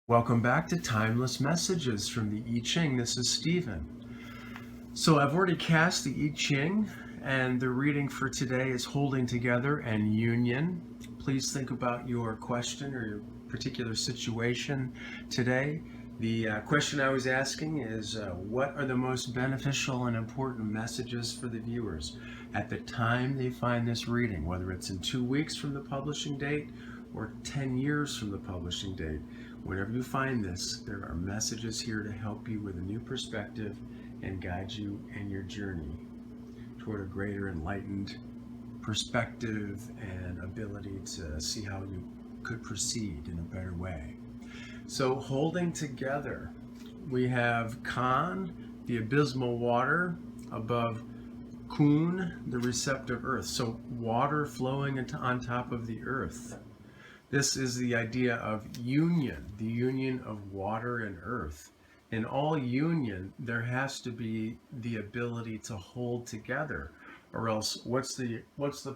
Welcome back to Timeless Messages from the I Ching. This is Stephen. So I've already cast the I Ching, and the reading for today is Holding Together and Union. Please think about your question or your particular situation today. The question I was asking is what are the most beneficial and important messages for the viewers at the time they find this reading, whether it's in 2 weeks from the publishing date or 10 years from the publishing date? Whenever you find this, there are messages here to help you with a new perspective and guide you in your journey toward a greater enlightened perspective and ability to see how you could proceed in a better way. So, holding together, we have Kan, the abysmal water, above Kun, the receptive earth. So, water flowing on top of the earth. This is the idea of union, the union of water and earth. In all union, there has to be the ability to hold together, or else what's the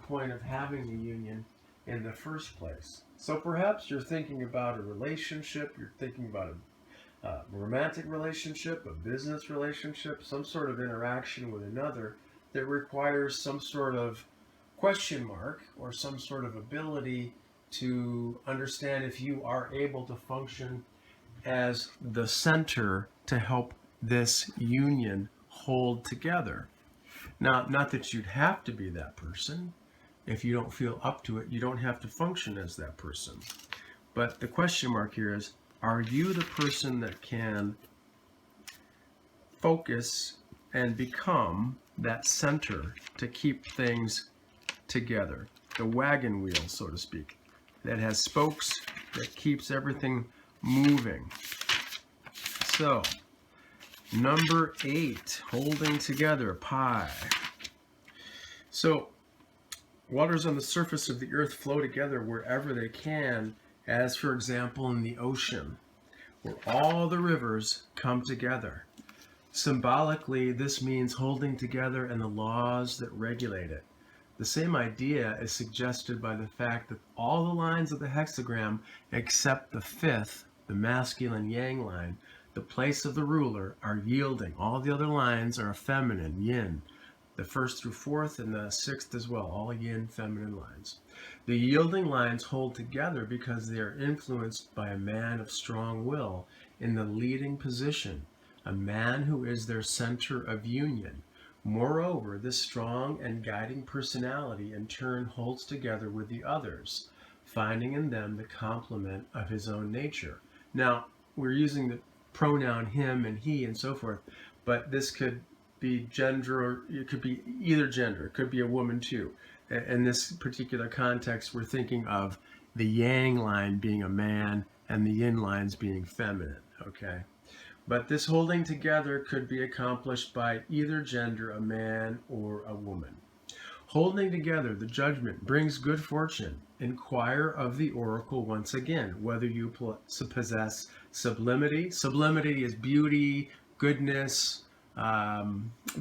point of having the union in the first place? So perhaps you're thinking about a relationship, you're thinking about a romantic relationship, a business relationship, some sort of interaction with another that requires some sort of question mark or some sort of ability to understand if you are able to function as the center to help this union hold together. Now, not that you'd have to be that person. If you don't feel up to it, you don't have to function as that person. But the question mark here is, are you the person that can focus and become that center to keep things together? The wagon wheel, so to speak, that has spokes that keeps everything moving. So, number 8, holding together, pi. So, waters on the surface of the earth flow together wherever they can, as for example in the ocean, where all the rivers come together. Symbolically, this means holding together and the laws that regulate it. The same idea is suggested by the fact that all the lines of the hexagram except the 5th, the masculine yang line, the place of the ruler, are yielding. All the other lines are feminine, yin. The 1st through 4th and the 6th as well, all yin, feminine lines. The yielding lines hold together because they are influenced by a man of strong will in the leading position, a man who is their center of union. Moreover, this strong and guiding personality in turn holds together with the others, finding in them the complement of his own nature. Now, we're using the pronoun him and he and so forth, but this could be gender, or it could be either gender. It could be a woman too. In this particular context, we're thinking of the yang line being a man and the yin lines being feminine, okay? But this holding together could be accomplished by either gender, a man or a woman. Holding together, the judgment brings good fortune. Inquire of the oracle once again whether you possess sublimity. Sublimity is beauty, goodness,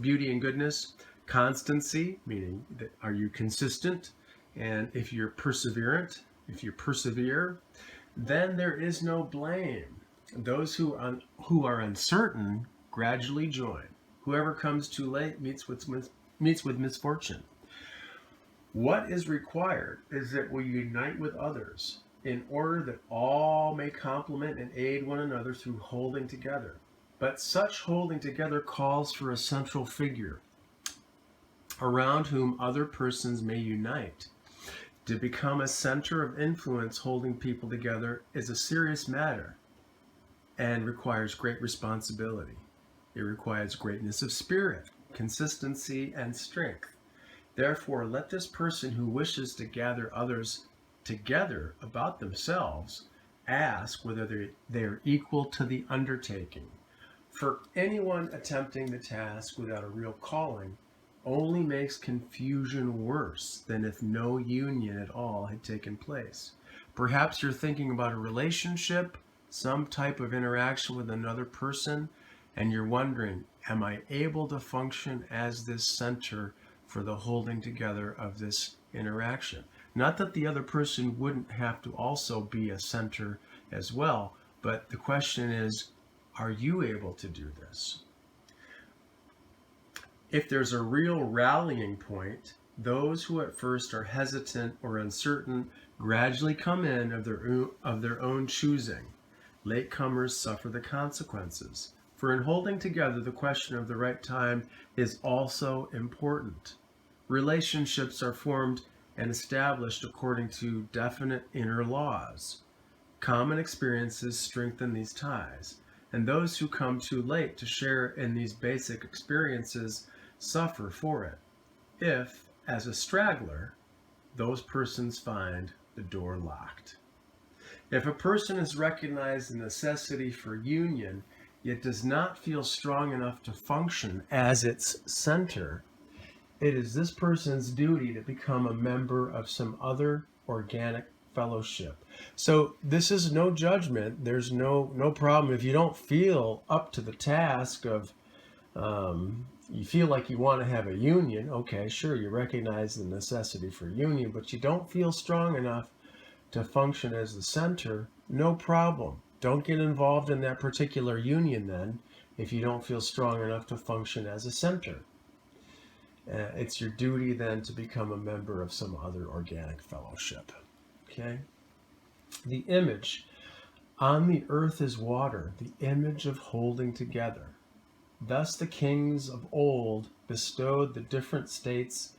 beauty and goodness. Constancy, meaning that are you consistent? And if you're perseverant, if you persevere, then there is no blame. Those who are uncertain gradually join. Whoever comes too late meets with misfortune. What is required is that we unite with others in order that all may complement and aid one another through holding together. But such holding together calls for a central figure around whom other persons may unite. To become a center of influence holding people together is a serious matter and requires great responsibility. It requires greatness of spirit, consistency, and strength. Therefore, let this person who wishes to gather others together about themselves ask whether they are equal to the undertaking. For anyone attempting the task without a real calling only makes confusion worse than if no union at all had taken place. Perhaps you're thinking about a relationship, some type of interaction with another person, and you're wondering, am I able to function as this center for the holding together of this interaction? Not that the other person wouldn't have to also be a center as well, But the question is, are you able to do this? If there's a real rallying point, those who at first are hesitant or uncertain gradually come in of their own choosing. Latecomers suffer the consequences. For in holding together, the question of the right time is also important. Relationships are formed and established according to definite inner laws. Common experiences strengthen these ties, and those who come too late to share in these basic experiences suffer for it. If, as a straggler, those persons find the door locked. If a person has recognized the necessity for union, yet does not feel strong enough to function as its center, it is this person's duty to become a member of some other organic fellowship. So this is no judgment. There's no problem if you don't feel up to the task of you feel like you want to have a union. Okay, sure, you recognize the necessity for union, but you don't feel strong enough to function as the center. No problem. Don't get involved in that particular union then if you don't feel strong enough to function as a center. It's your duty then to become a member of some other organic fellowship. Okay? The image on the earth is water, the image of holding together. Thus the kings of old bestowed the different states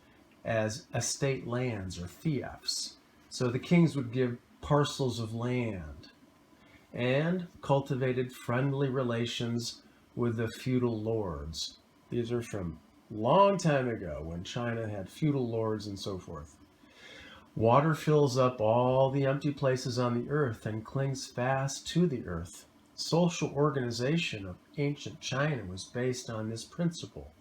as estate lands or fiefs. So the kings would give parcels of land and cultivated friendly relations with the feudal lords. These are from long time ago when China had feudal lords and so forth. Water fills up all the empty places on the earth and clings fast to the earth. Social organization of ancient China was based on this principle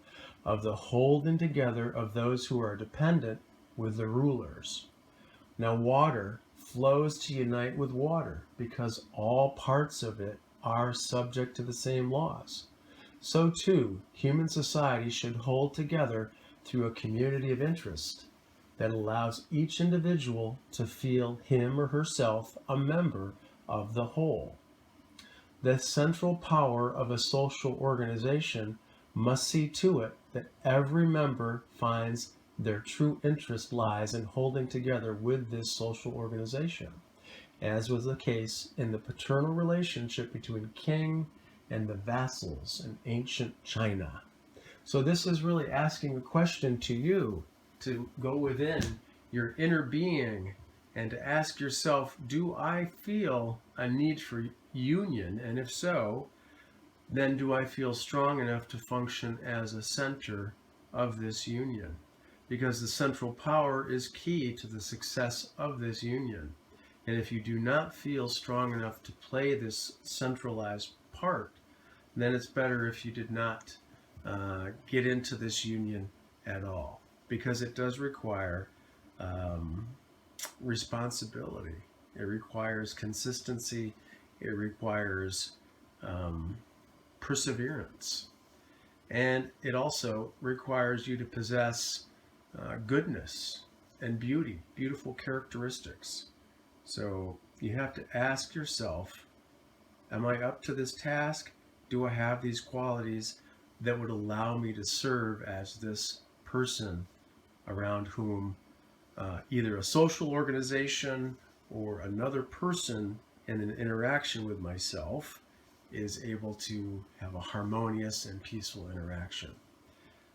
of the holding together of those who are dependent with the rulers. Now water flows to unite with water because all parts of it are subject to the same laws. So too, human society should hold together through a community of interest that allows each individual to feel him or herself a member of the whole. The central power of a social organization must see to it that every member finds their true interest lies in holding together with this social organization, as was the case in the paternal relationship between king and the vassals in ancient China. So this is really asking a question to you to go within your inner being and to ask yourself, do I feel a need for union? And if so, then do I feel strong enough to function as a center of this union? Because the central power is key to the success of this union. And if you do not feel strong enough to play this centralized part, then it's better if you did not get into this union at all, because it does require responsibility. It requires consistency. It requires perseverance. And it also requires you to possess goodness and beauty, beautiful characteristics. So you have to ask yourself, am I up to this task? Do I have these qualities that would allow me to serve as this person around whom either a social organization or another person in an interaction with myself is able to have a harmonious and peaceful interaction?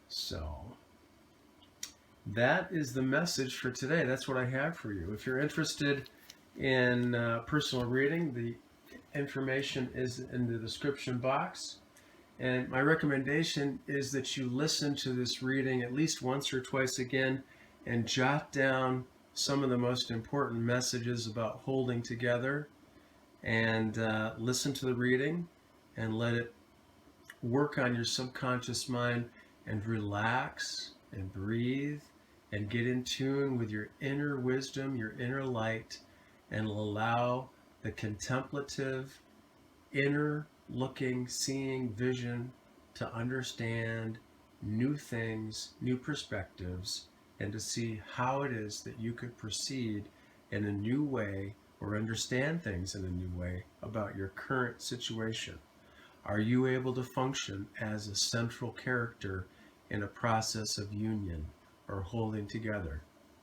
So that is the message for today. That's what I have for you. If you're interested in personal reading, the information is in the description box. And my recommendation is that you listen to this reading at least once or twice again and jot down some of the most important messages about holding together, and listen to the reading and let it work on your subconscious mind and relax and breathe and get in tune with your inner wisdom, your inner light, and allow the contemplative, inner looking, seeing vision to understand new things, new perspectives, and to see how it is that you could proceed in a new way or understand things in a new way about your current situation? Are you able to function as a central character in a process of union or holding together?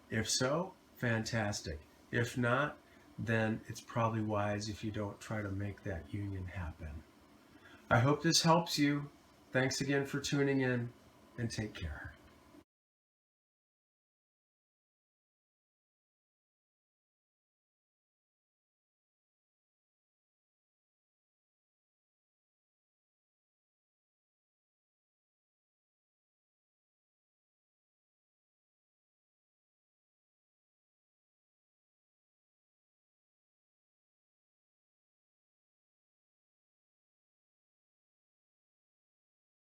If so, fantastic. If not, then it's probably wise if you don't try to make that union happen. I hope this helps you. Thanks again for tuning in, and take care.